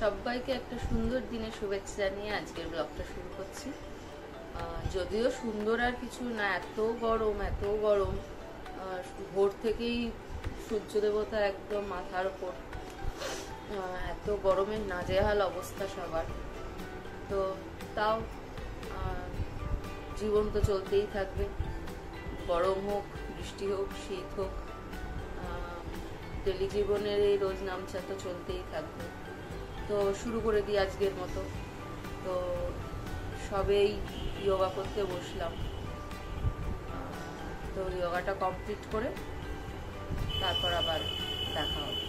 সবাইকে একটা সুন্দর দিনের শুভেচ্ছা জানিয়ে আজকের ব্লগটা শুরু করছি। যদিও সুন্দর আর কিছু না, এত গরম ভোর থেকেই সূর্য দেবতা একদম মাথার উপর, এত গরমের নাজেহাল অবস্থা সবার। তো তাও জীবন তো চলতেই থাকবে, গরম হোক, বৃষ্টি হোক, শীত হোক, ডেলি জীবনের এই রোজ নামচা তো চলতেই থাকবে। তো শুরু করে দিই আজকের মতো। তো সবেই যোগা করতে বসলাম, তো যোগাটা কমপ্লিট করে তারপর আবার দেখা হবে।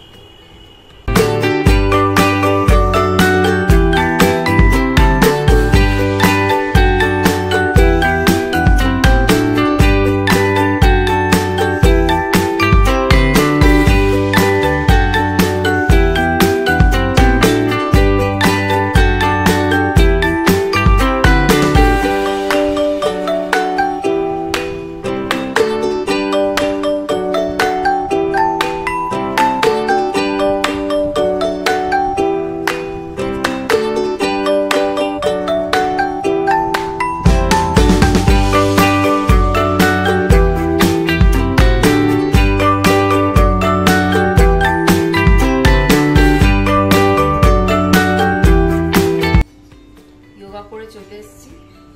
করে চলে এসেছি,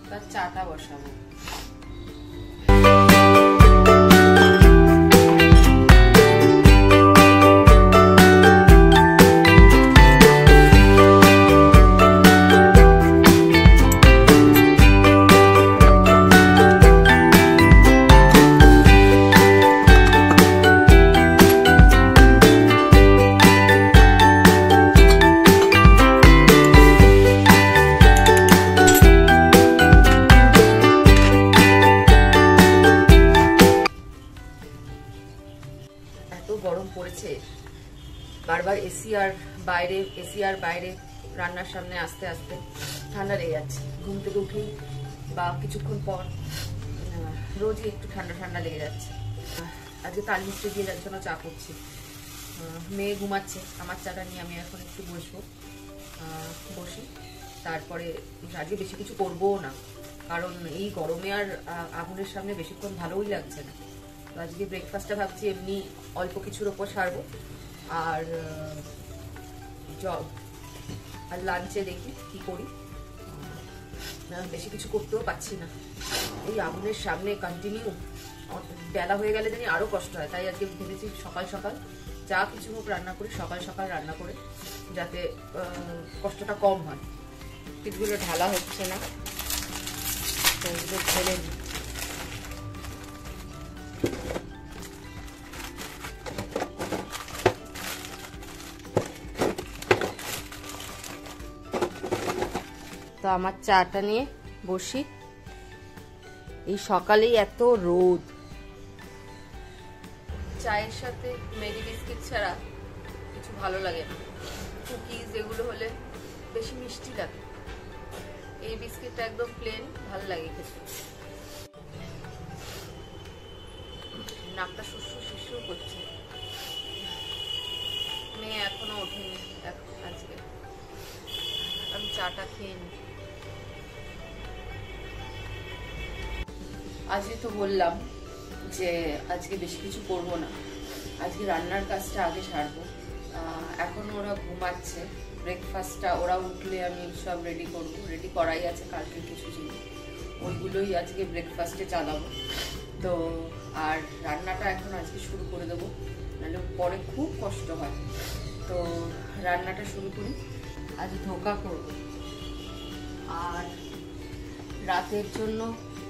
তার চাটা বসাবো। গরম পড়েছে, বারবার এসি আর বাইরে রান্নার সামনে আসতে আসতে ঠান্ডা লেগে যাচ্ছে। ঘুম থেকে উঠেই বা কিছুক্ষণ পর রোজই একটু ঠান্ডা লেগে যাচ্ছে। আজকে তাল মিষ্টি দিয়ে যার জন্য চা করছি। মেয়ে ঘুমাচ্ছে, আমার চাটা নিয়ে আমি এখন একটু বসি। তারপরে আজকে বেশি কিছু করবো না, কারণ এই গরমে আর আগুনের সামনে বেশিক্ষণ ভালোই লাগছে না। আজকে ব্রেকফাস্টটা ভাবছি এমনি অল্প কিছুর ওপর সারবো, আর লাঞ্চে দেখি কি করি। বেশি কিছু করতেও পারছি না, এই আগুনের সামনে কন্টিনিউ বেলা হয়ে গেলে জানি আরো কষ্ট হয়। তাই আজকে ভেবেছি সকাল সকাল যা কিছু হোক রান্না করি, সকাল সকাল রান্না করে, যাতে কষ্টটা কম হয়। পিঠগুলো ঢালা হচ্ছে না, তো এগুলো ঢেলে নিই। তো আমার চাটা নিয়ে বসি। এই সকালেই এত রোদ, চায়ের সাথে ম্যাগি বিস্কিট ছাড়া কিছু ভালো লাগে না। কুকিজ এগুলো হলে বেশি মিষ্টি লাগে, এই বিস্কিটটা একদম প্লেন ভালো লাগে খেতে। নাকটা শুষ্রু করছে। মেয়ে এখনো ওঠেনি, আজকে আমি চাটা খেয়ে নিই। আজকে তো বললাম যে আজকে বেশি কিছু করবো না, আজকে রান্নার কাজটা আগে সারবো। এখন ওরা ঘুমাচ্ছে, ব্রেকফাস্টটা ওরা উঠলে আমি সব রেডি করবো। রেডি করাই আছে কালকে কিছু জিনিস, ওইগুলোই আজকে ব্রেকফাস্টে চালাবো। তো আর রান্নাটা এখন আজকে শুরু করে দেবো, নাহলে পরে খুব কষ্ট হয়। তো রান্নাটা শুরু করি। আজ ধোকা করবো, আর রাতের জন্য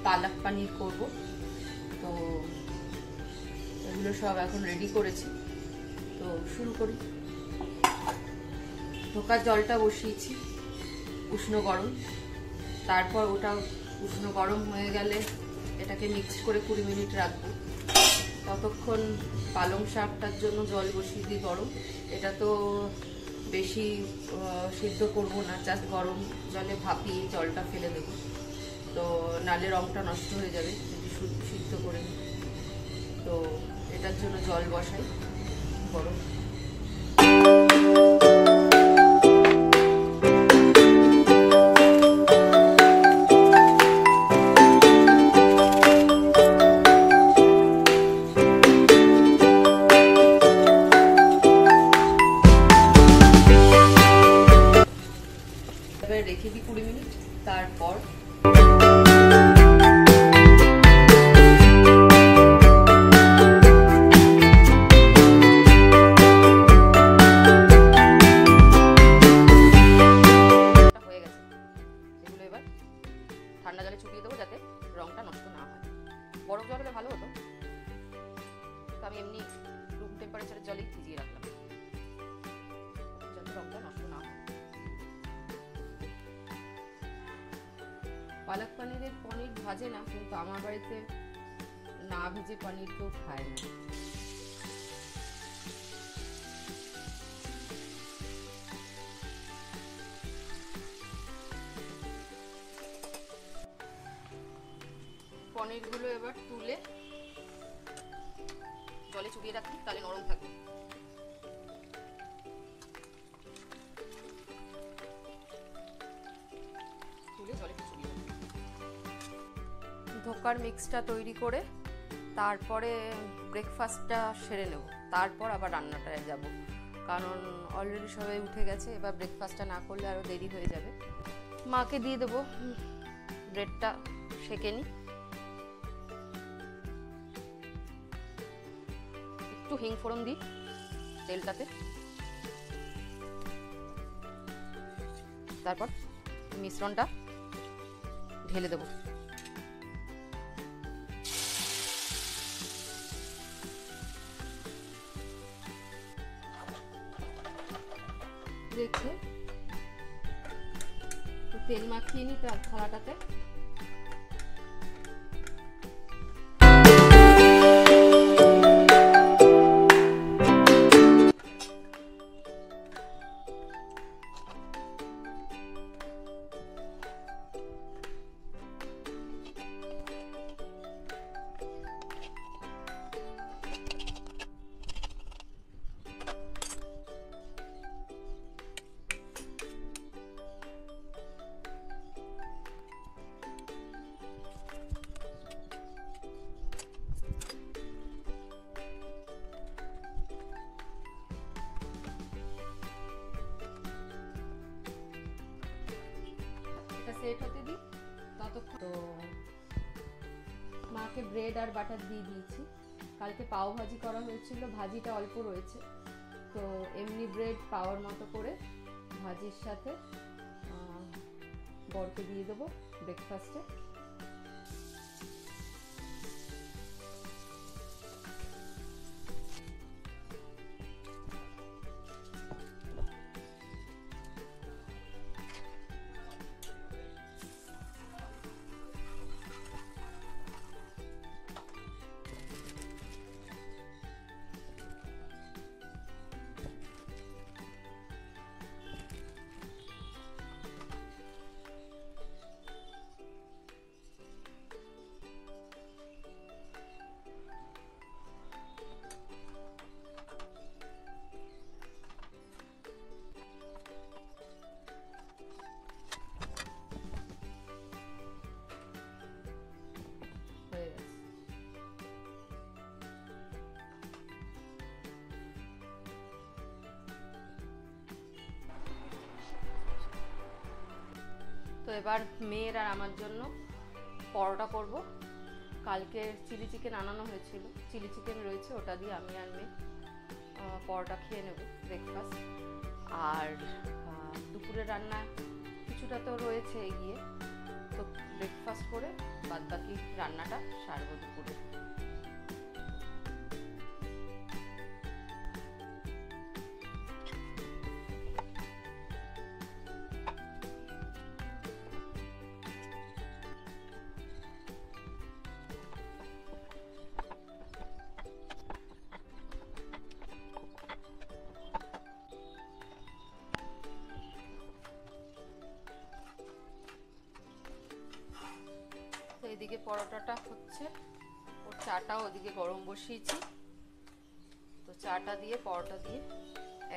পালক পানির করব। তো এগুলো সব এখন রেডি করেছি, তো শুরু করি। ধোকার জলটা বসিয়েছি উষ্ণ গরম, তারপর ওটা উষ্ণ গরম হয়ে গেলে এটাকে মিক্স করে 20 মিনিট রাখবো। ততক্ষণ পালং শাকটার জন্য জল বসিয়ে দিই গরম। এটা তো বেশি সিদ্ধ করব না, জাস্ট গরম জলে ভাপিয়ে জলটা ফেলে দেবো, তো নালে রংটা নষ্ট হয়ে যাবে যদি সিদ্ধ করে নিই। তো এটার জন্য জল বসাই গরম। এবার রেখে দিই 20 মিনিট। তারপর হয়ে গেছে, এগুলো এবার ঠান্ডা জলে চুপিয়ে দেবো যাতে রংটা নষ্ট না হয়। বরফ জল হলে ভালো হতো, তো আমি এমনি রুম টেম্পারেচারের জলেই ভিজিয়ে রাখলাম যাতে রংটা নষ্ট না হয়। পালক পনিরের পনির ভাজে না, কিন্তু আমার বাড়িতে না ভেজে পনির কেউ খায় না। পনিরগুলো এবার তুলে জলে চুবিয়ে রাখি, তাহলে নরম থাকবে। তুলে জলে চুবিয়ে ধোকার মিক্সটা তৈরি করে তারপরে ব্রেকফাস্টটা সেরে নেব, তারপর আবার রান্নাটায় যাব, কারণ অলরেডি সবাই উঠে গেছে। এবার ব্রেকফাস্টটা না করলে আরও দেরি হয়ে যাবে। মাকে দিয়ে দেবো, ব্রেডটা সেঁকে নিই। একটু হিং ফোড়ন দিই তেলটাতে, তারপর মিশ্রণটা ঢেলে দেবো। রেখে তেল মাখিয়ে নিই তার থালাটাতে। সেট হতে দিই ততক্ষণ। তো মাকে ব্রেড আর বাটার দিয়ে দিয়েছি। কালকে পাও ভাজি করা হয়েছিল, ভাজিটা অল্প রয়েছে, তো এমনি ব্রেড পাওয়ার মতো করে ভাজির সাথে বরকে দিয়ে দেবো ব্রেকফাস্টে। তো এবার মেয়ের আর আমার জন্য পরোটা করব। কালকে চিলি চিকেন আনানো হয়েছিল, চিলি চিকেন রয়েছে, ওটা দিয়ে আমি আর মেয়ে পরোটা খেয়ে নেব ব্রেকফাস্ট। আর দুপুরে রান্না কিছুটা তো রয়েছে এগিয়ে, তো ব্রেকফাস্ট করে বাদ বাকি রান্নাটা সারবো দুপুরে। এদিকে পরোটাটা হচ্ছে, ওর চাটাও ওদিকে গরম বসিয়েছি, তো চাটা দিয়ে পরোটা দিয়ে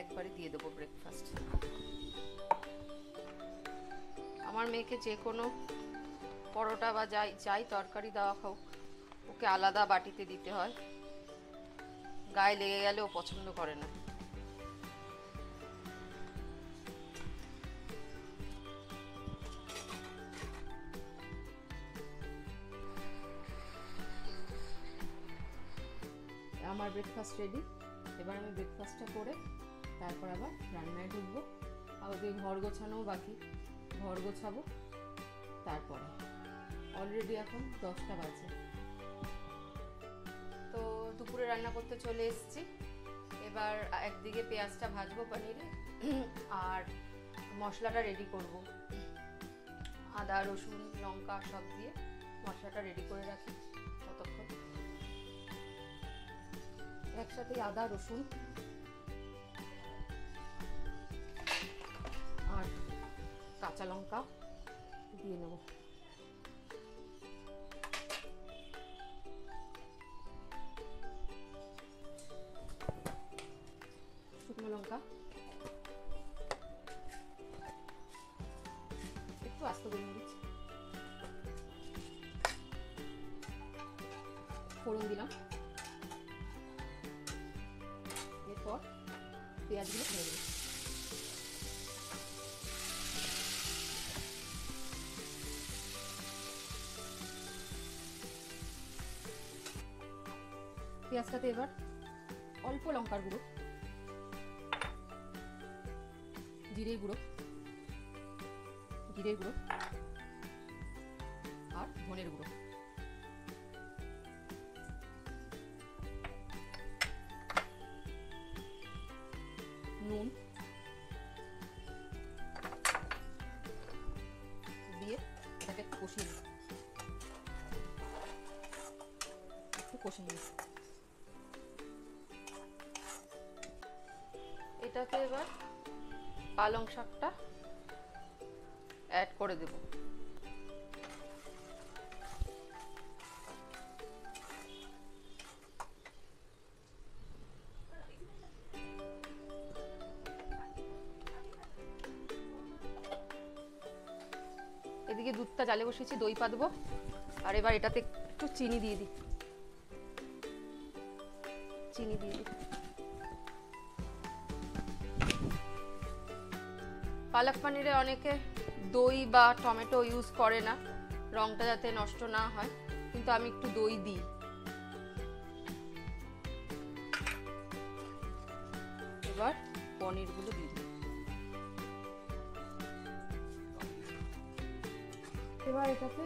একবারে দিয়ে দেবো ব্রেকফাস্ট। আমার মেয়েকে যে কোনো পরোটা বা যাই তরকারি দেওয়া হোক, ওকে আলাদা বাটিতে দিতে হয়, গায়ে লেগে গেলে ও পছন্দ করে না। আমার ব্রেকফাস্ট রেডি। এবার আমি ব্রেকফাস্টটা করে তারপর আবার রান্নায় ঢুকবো। আর ওদের ঘর গোছানোও বাকি, ঘর গোছাবো তারপরে। অলরেডি এখন 10টা বাজে। তো দুপুরে রান্না করতে চলে এসেছি। এবার একদিকে পেঁয়াজটা ভাজবো পনিরে, আর মশলাটা রেডি করব। আদা রসুন লঙ্কা সব দিয়ে মশলাটা রেডি করে রাখি ততক্ষণ। একসাথে আদা রসুন আর কাঁচা লঙ্কা দিয়ে নেব। শুকনো লঙ্কা একটু আস্ত গোলমরিচ, ফোড়ন দিলাম। এরপর পেঁয়াজগুলো ছেড়ে দেব। পেঁয়াজটাতে এবার অল্প লঙ্কার গুঁড়ো, জিরের গুঁড়ো আর ধনের গুঁড়ো, নুন দিয়ে এটাকে একটু কষিয়ে নিই। এটাতে এবার পালং শাকটা অ্যাড করে দেব। এদিকে দুধটা জালে বসিয়েছি, দই পাতবো। আর এবার এটাতে একটু চিনি দিয়ে দিই। পালক পনিরে অনেকে দই বা টমেটো ইউজ করে না, রংটা যাতে নষ্ট না হয়, কিন্তু আমি একটু দই দিই। এবার পনিরগুলো দিয়ে দিই। এবার এটাতে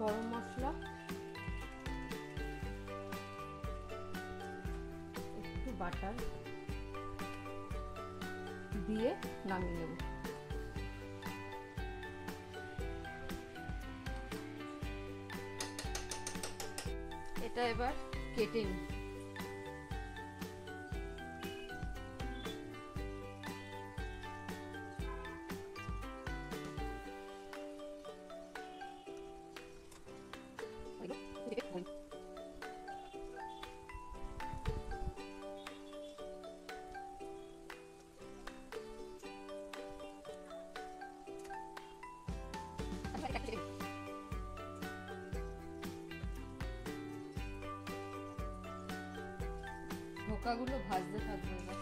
গরম মশলা, একটু বাটার দিয়ে নামিয়ে নেব। এটা এবার কেটে নিই। ধোকাগুলো ভাজতে থাকবো এবার।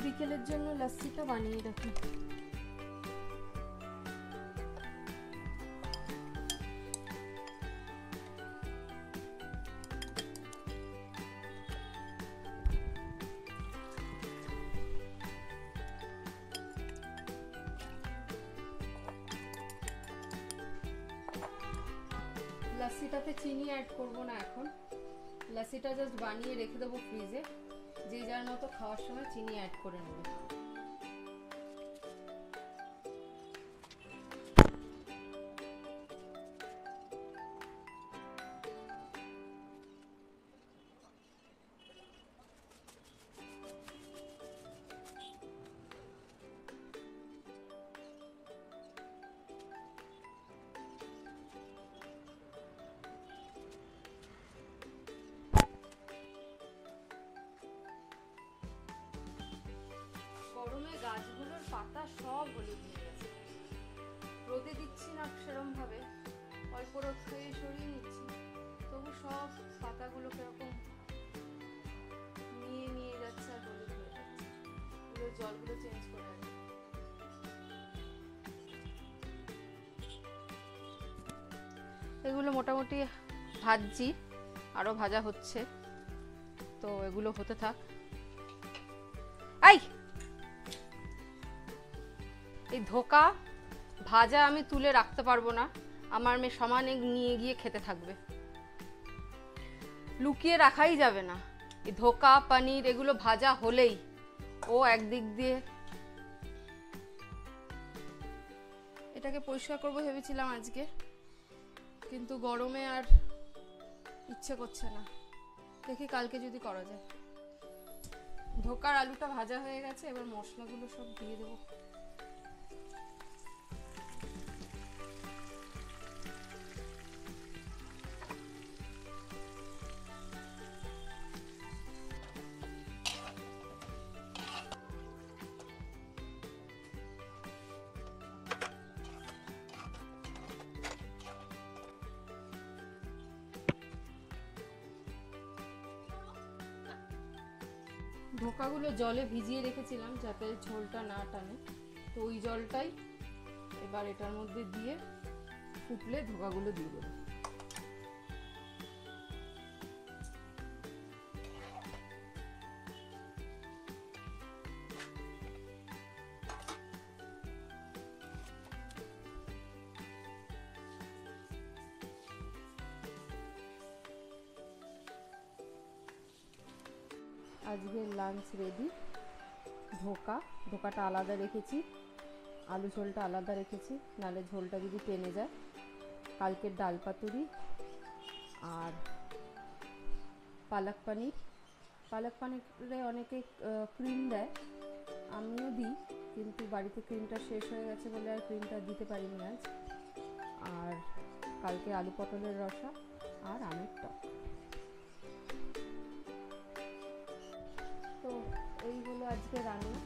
বিকেলের জন্য লস্যিটা বানিয়ে রাখি। লস্যিটাতে চিনি অ্যাড করব না এখন, লস্যিটা জাস্ট বানিয়ে রেখে দেবো ফ্রিজে, যে যার মতো খাওয়ার সময় চিনি অ্যাড করে নেব। গরমে গাছগুলোর পাতা সব হলুদ হয়ে গেছে, রোদে দিচ্ছি না সেরকম ভাবে, অল্প রোদ খেয়ে সরিয়ে নিচ্ছি, তো তবু সব পাতাগুলো কিরকম নিয়ে নিয়ে যাচ্ছে আর হলুদ হয়ে যাচ্ছে। এগুলো জলগুলো চেঞ্জ করে আনি। এগুলো মোটামুটি ভাজছি, আরো ভাজা হচ্ছে, তো এগুলো হতে থাক। এই ধোকা ভাজা আমি তুলে রাখতে পারবো না, আমার মেয়ে সমানে নিয়ে গিয়ে খেতে থাকবে, লুকিয়ে রাখাই যাবে না। এই ধোকা পনির এগুলো ভাজা হলেই ও একদিক দিয়ে। এটাকে পরিষ্কার করবো ভেবেছিলাম আজকে, কিন্তু গরমে আর ইচ্ছে করছে না, দেখি কালকে যদি করা যায়। ধোকার আলুটা ভাজা হয়ে গেছে, এবার মশলাগুলো সব দিয়ে দেবো। ধোকাগুলো জলে ভিজিয়ে রেখেছিলাম যাতে ঝোলটা না টানে, তো ওই জলটাই এবার এটার মধ্যে দিয়ে ফুটলে ধোকাগুলো দিয়ে দেবো। আজকের লাঞ্চ রেডি। ধোকাটা আলাদা রেখেছি, আলু ঝোলটা আলাদা রেখেছি, নালে ঝোলটা যদি টেনে যায়। কালকের ডাল পাতুরি আর পালক পানিরে অনেকে ক্রিম দেয়, আমিও দিই, কিন্তু বাড়িতে ক্রিমটা শেষ হয়ে গেছে বলে আর ক্রিমটা দিতে পারিনি আজ। আর কালকে আলু পটলের রসা আর আমের টক। তো এই হলো আজকে রান্না।